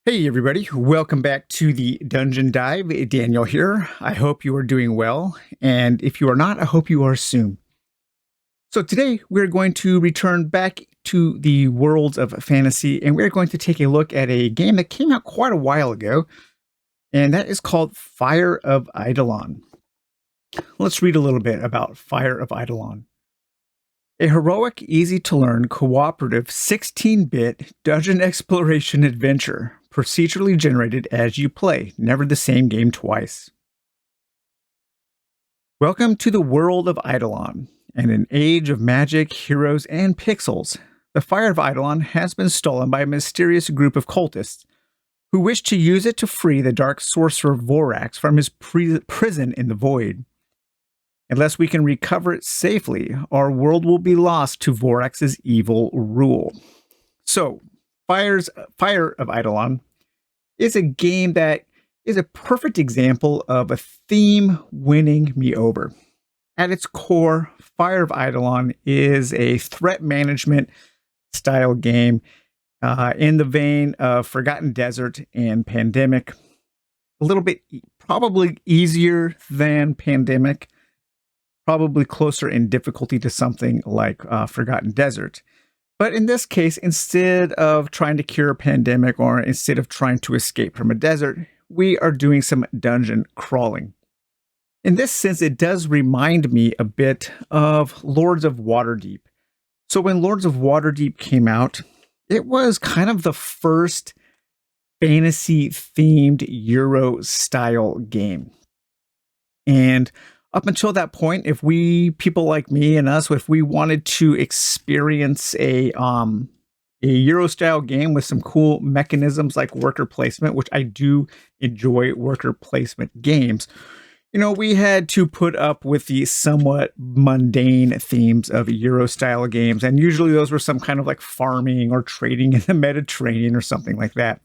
Hey everybody, welcome back to the Dungeon Dive. Daniel here. I hope you are doing well, and if you are not, I hope you are soon. So today we're going to return back to the worlds of fantasy, and we're going to take a look at a game that came out quite a while ago, and that is called Fire of Eidolon. Let's read a little bit about Fire of Eidolon. A heroic, easy-to-learn, cooperative 16-bit dungeon exploration adventure, procedurally generated as you play, never the same game twice. Welcome to the world of Eidolon, and an age of magic, heroes, and pixels. The Fire of Eidolon has been stolen by a mysterious group of cultists who wish to use it to free the dark sorcerer Vorax from his prison in the void. Unless we can recover it safely, our world will be lost to Vorax's evil rule. So, Fire of Eidolon is a game that is a perfect example of a theme winning me over. At its core, Fire of Eidolon is a threat management style game in the vein of Forgotten Desert and Pandemic. A little bit probably easier than Pandemic, probably closer in difficulty to something like Forgotten Desert. But in this case, instead of trying to cure a pandemic or instead of trying to escape from a desert, we are doing some dungeon crawling. In this sense, it does remind me a bit of Lords of Waterdeep. So when Lords of Waterdeep came out, it was kind of the first fantasy-themed Euro-style game. And up until that point, if people like me and us, if we wanted to experience a Euro style game with some cool mechanisms like worker placement, which I do enjoy worker placement games, we had to put up with the somewhat mundane themes of Euro style games. And usually those were some kind of like farming or trading in the Mediterranean or something like that.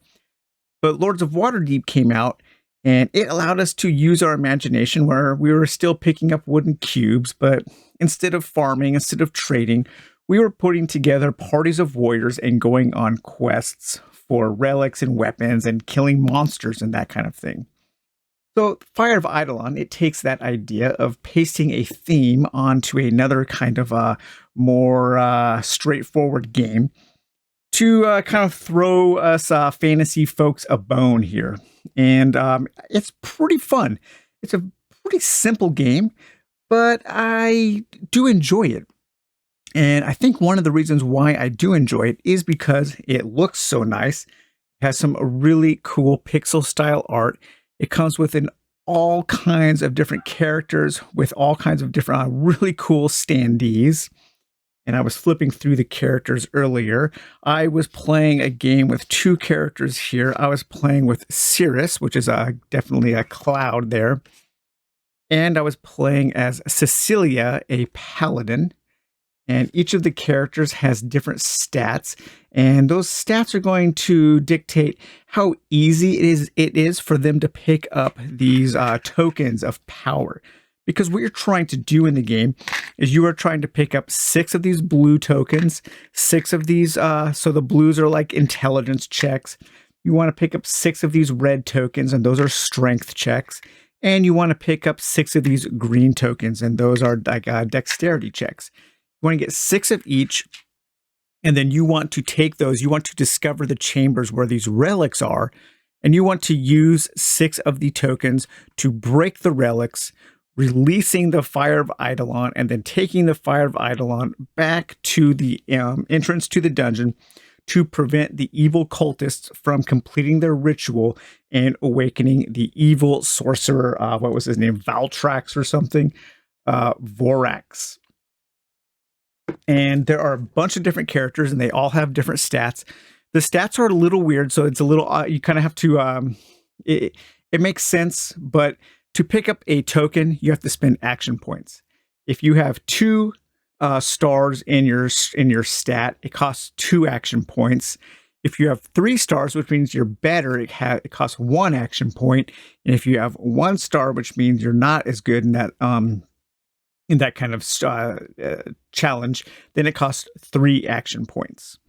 But Lords of Waterdeep came out, and it allowed us to use our imagination where we were still picking up wooden cubes, but instead of farming, instead of trading, we were putting together parties of warriors and going on quests for relics and weapons and killing monsters and that kind of thing. So Fire of Eidolon, it takes that idea of pasting a theme onto another kind of a more straightforward game to kind of throw us fantasy folks a bone here. And it's pretty fun. It's a pretty simple game, but I do enjoy it. And I think one of the reasons why I do enjoy it is because it looks so nice. It has some really cool pixel style art. It comes with all kinds of different characters with all kinds of different really cool standees. And I was flipping through the characters earlier. I was playing a game with two characters here. I was playing with Cirrus, which is definitely a cloud there. And I was playing as Cecilia, a paladin. And each of the characters has different stats. And those stats are going to dictate how easy it is for them to pick up these tokens of power. Because what you're trying to do in the game is you are trying to pick up 6 of these blue tokens, 6 of these, so the blues are like intelligence checks. You want to pick up 6 of these red tokens, and those are strength checks. And you want to pick up 6 of these green tokens, and those are like dexterity checks. You want to get 6 of each, and then you want to take those, you want to discover the chambers where these relics are, and you want to use 6 of the tokens to break the relics, releasing the Fire of Eidolon, and then taking the Fire of Eidolon back to the entrance to the dungeon to prevent the evil cultists from completing their ritual and awakening the evil sorcerer, what was his name, Valtrax or something, Vorax. And there are a bunch of different characters, and they all have different stats. The stats are a little weird, so it's a little, you kind of have to, it makes sense, but to pick up a token, you have to spend action points. If you have 2 stars in your stat, it costs 2 action points. If you have 3 stars, which means you're better, it costs 1 action point. And if you have 1 star, which means you're not as good in that kind of challenge, then it costs 3 action points.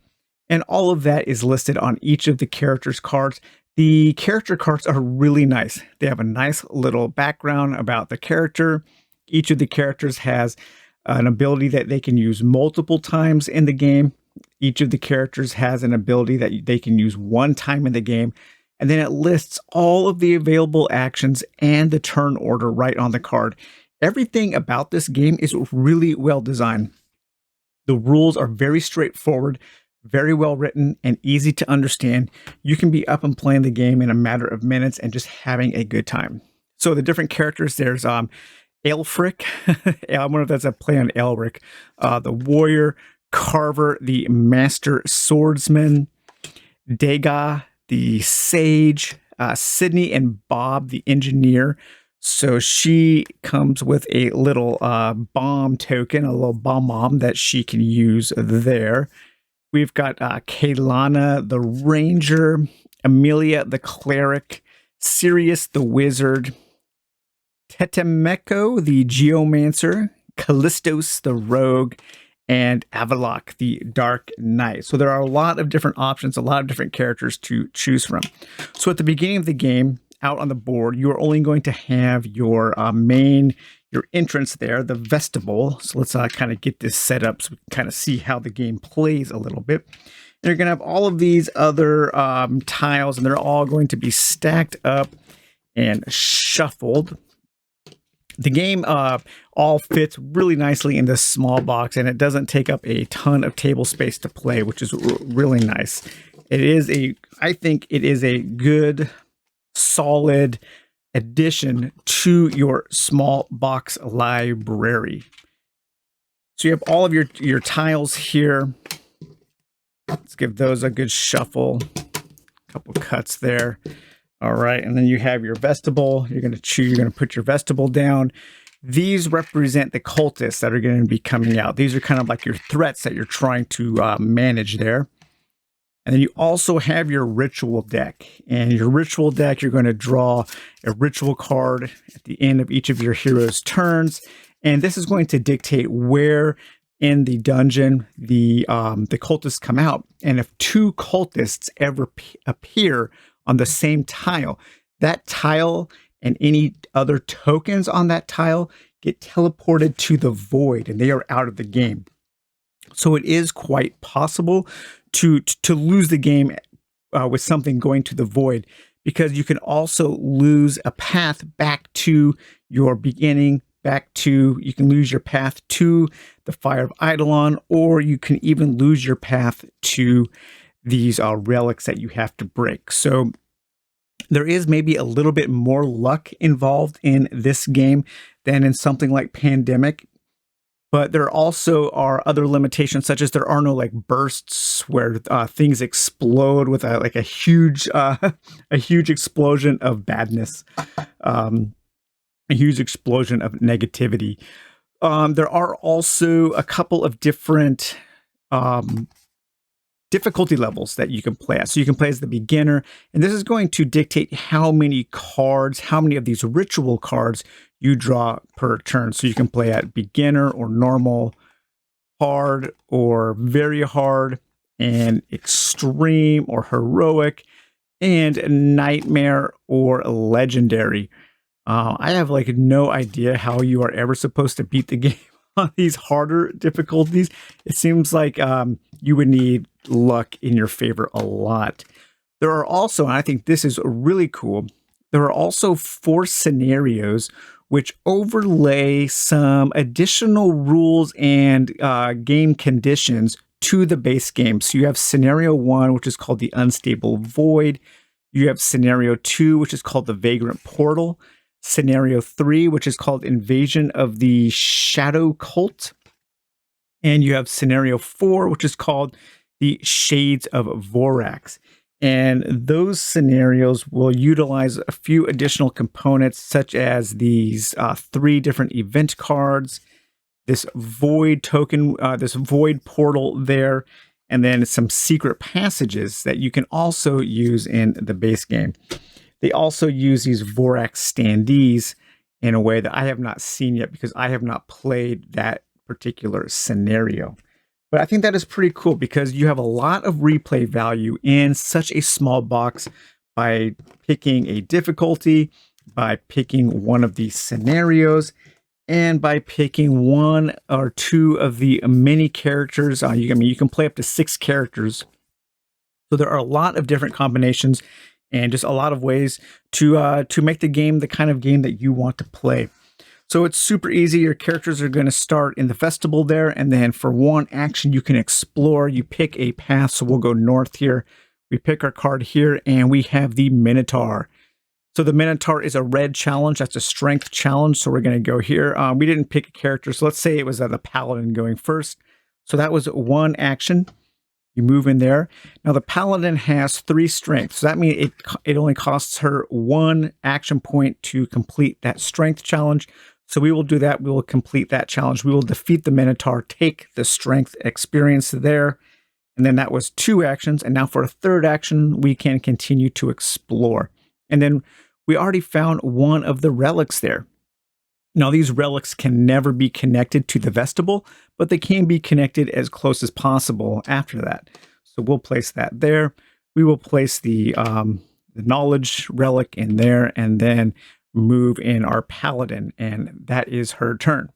And all of that is listed on each of the characters' cards. The character cards are really nice. They have a nice little background about the character. Each of the characters has an ability that they can use multiple times in the game. Each of the characters has an ability that they can use one time in the game. And then it lists all of the available actions and the turn order right on the card. Everything about this game is really well designed. The rules are very straightforward, very well written, and easy to understand. You can be up and playing the game in a matter of minutes and just having a good time. So the different characters, there's Aelfric. I wonder if that's a play on Elric. The warrior, Carver, the master swordsman, Daga, the sage, Sydney, and Bob, the engineer. So she comes with a little bomb token, a little bomb that she can use there. We've got Kaylana, the ranger, Amelia, the cleric, Sirius, the wizard, Tetemeko, the geomancer, Callistos, the rogue, and Avalok, the dark knight. So there are a lot of different options, a lot of different characters to choose from. So at the beginning of the game, out on the board, you are only going to have your your entrance there, the vestibule. So let's kind of get this set up so we can kind of see how the game plays a little bit. And you're going to have all of these other tiles, and they're all going to be stacked up and shuffled. The game all fits really nicely in this small box, and it doesn't take up a ton of table space to play, which is really nice. I think it is a good, solid addition to your small box library. So you have all of your tiles here. Let's give those a good shuffle. A couple cuts there. All right, and then you have your vestibule. You're going to put your vestibule down. These represent the cultists that are going to be coming out. These are kind of like your threats that you're trying to manage there. And then you also have your ritual deck. And your ritual deck, you're going to draw a ritual card at the end of each of your heroes' turns. And this is going to dictate where in the dungeon the cultists come out. And if two cultists ever appear on the same tile, that tile and any other tokens on that tile get teleported to the void, and they are out of the game. So it is quite possible to lose the game with something going to the void, because you can also lose a path back to your beginning, you can lose your path to the Fire of Eidolon, or you can even lose your path to these relics that you have to break. So there is maybe a little bit more luck involved in this game than in something like Pandemic. But there also are other limitations, such as there are no like bursts where things explode with a huge explosion of badness, a huge explosion of negativity. There are also a couple of different difficulty levels that you can play at. So you can play as the beginner, and this is going to dictate how many of these ritual cards you draw per turn. So you can play at beginner or normal, hard or very hard, and extreme or heroic, and nightmare or legendary. I have like no idea how you are ever supposed to beat the game on these harder difficulties. It seems like you would need luck in your favor a lot. There are also, and I think this is really cool, there are also 4 scenarios which overlay some additional rules and game conditions to the base game. So you have scenario 1, which is called the Unstable Void. You have scenario 2, which is called the Vagrant Portal. Scenario 3, which is called Invasion of the Shadow Cult. And you have scenario 4, which is called the Shades of Vorax. And those scenarios will utilize a few additional components, such as these 3 different event cards, this void token, this void portal there, and then some secret passages that you can also use in the base game. They also use these Vorax standees in a way that I have not seen yet, because I have not played that particular scenario. But I think that is pretty cool because you have a lot of replay value in such a small box by picking a difficulty, by picking one of these scenarios, and by picking one or two of the mini characters. You can play up to 6 characters. So there are a lot of different combinations and just a lot of ways to make the game the kind of game that you want to play. So it's super easy. Your characters are going to start in the festival there, and then for one action, you can explore. You pick a path, so we'll go north here. We pick our card here, and we have the Minotaur. So the Minotaur is a red challenge. That's a strength challenge, so we're going to go here. We didn't pick a character, so let's say it was the Paladin going first. So that was one action. You move in there. Now the Paladin has 3 strength. So that means it only costs her 1 action point to complete that strength challenge. So we will do that. We will complete that challenge. We will defeat the Minotaur, take the strength experience there. And then that was 2 actions. And now for a 3rd action, we can continue to explore. And then we already found one of the relics there. Now, these relics can never be connected to the vestibule, but they can be connected as close as possible after that. So we'll place that there. We will place the knowledge relic in there and then move in our Paladin, and that is her turn.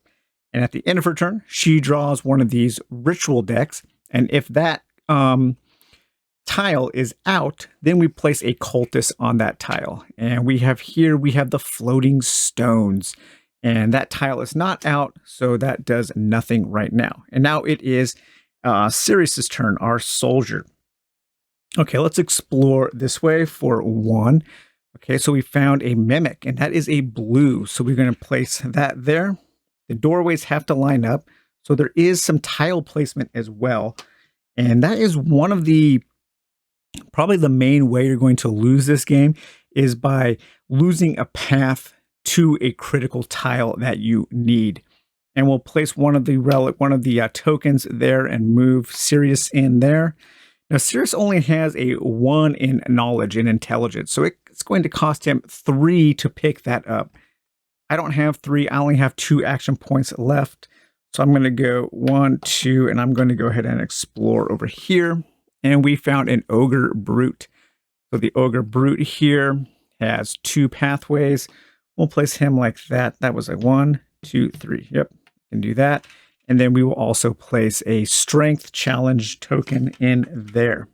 And at the end of her turn, she draws one of these ritual decks, and if that tile is out, then we place a cultist on that tile. And we have the floating stones. And that tile is not out, so that does nothing right now. And now it is Sirius's turn, our soldier. Okay, let's explore this way for 1. Okay, so we found a mimic, and that is a blue. So we're going to place that there. The doorways have to line up. So there is some tile placement as well. And that is one of probably the main way you're going to lose this game is by losing a path to a critical tile that you need. And we'll place one of the tokens there and move Sirius in there. Now, Sirius only has a 1 in knowledge and intelligence, so it's going to cost him 3 to pick that up. I don't have 3. I only have 2 action points left. So I'm going to go 1, 2, and I'm going to go ahead and explore over here. And we found an Ogre Brute. So the Ogre Brute here has 2 pathways. We'll place him like that. That was a 1, 2, 3. Yep, can do that. And then we will also place a strength challenge token in there.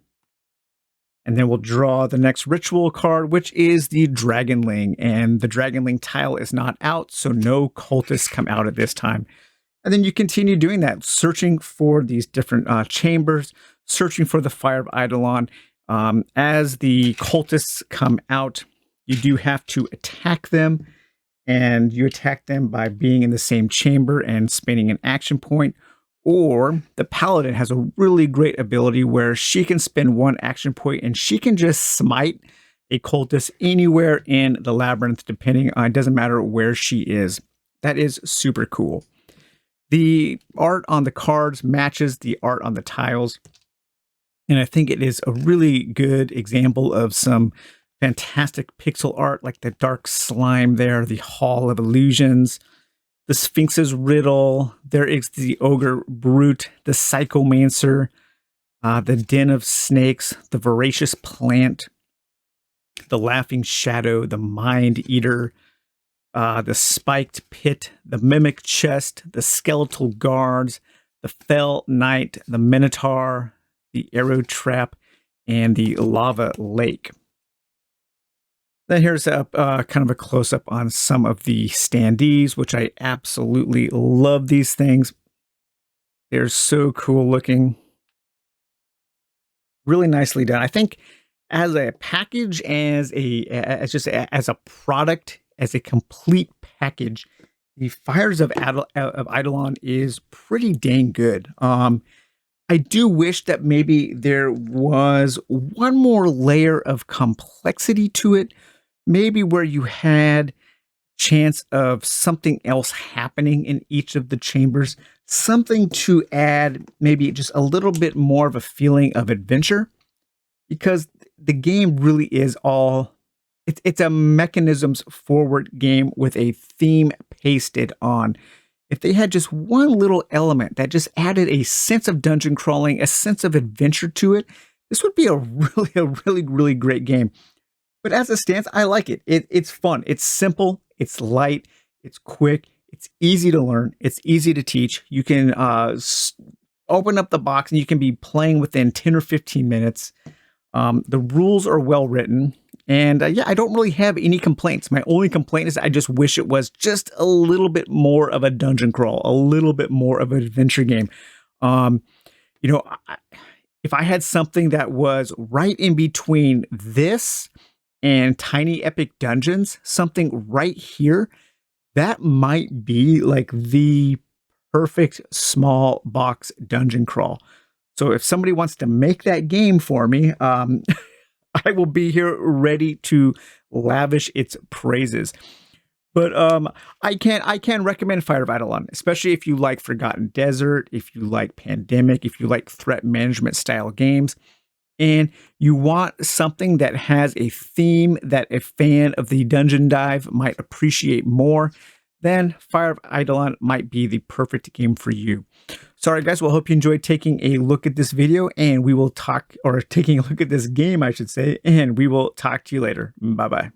And then we'll draw the next ritual card, which is the Dragonling. And the Dragonling tile is not out, so no cultists come out at this time. And then you continue doing that, searching for these different chambers, searching for the Fire of Eidolon. As the cultists come out, you do have to attack them. And you attack them by being in the same chamber and spending an action point. Or the Paladin has a really great ability where she can spend 1 action point and she can just smite a cultist anywhere in the labyrinth, depending on, it doesn't matter where she is. That is super cool. The art on the cards matches the art on the tiles. And I think it is a really good example of some fantastic pixel art, like the dark slime there, the Hall of Illusions, the Sphinx's Riddle. There is the Ogre Brute, the Psychomancer, the Den of Snakes, the Voracious Plant, the Laughing Shadow, the Mind Eater, the Spiked Pit, the Mimic Chest, the Skeletal Guards, the Fell Knight, the Minotaur, the Arrow Trap, and the Lava Lake. Then here's a kind of a close-up on some of the standees, which I absolutely love these things. They're so cool looking. Really nicely done. I think as a package, as a product, as a complete package, the Fires of Eidolon is pretty dang good. I do wish that maybe there was one more layer of complexity to it. Maybe where you had chance of something else happening in each of the chambers, something to add maybe just a little bit more of a feeling of adventure, because the game really is it's a mechanisms forward game with a theme pasted on. if they had just one little element that just added a sense of dungeon crawling, a sense of adventure to it, this would be a really great game. But as it stands, I like it. It's fun. It's simple. It's light. It's quick. It's easy to learn. It's easy to teach. You can open up the box and you can be playing within 10 or 15 minutes. The rules are well written. And yeah, I don't really have any complaints. My only complaint is I just wish it was just a little bit more of a dungeon crawl, a little bit more of an adventure game. Um, you know, if I had something that was right in between this and Tiny Epic Dungeons, something right here, that might be like the perfect small box dungeon crawl. So if somebody wants to make that game for me, I will be here ready to lavish its praises. But I can recommend Fire of Eidolon, especially if you like Forgotten Desert, if you like Pandemic, if you like threat management style games, and you want something that has a theme that a fan of the dungeon dive might appreciate more, then Fire of Eidolon might be the perfect game for you. Sorry, guys. Well, hope you enjoyed taking a look at this video, and we will talk, or taking a look at this game, I should say, and we will talk to you later. Bye-bye.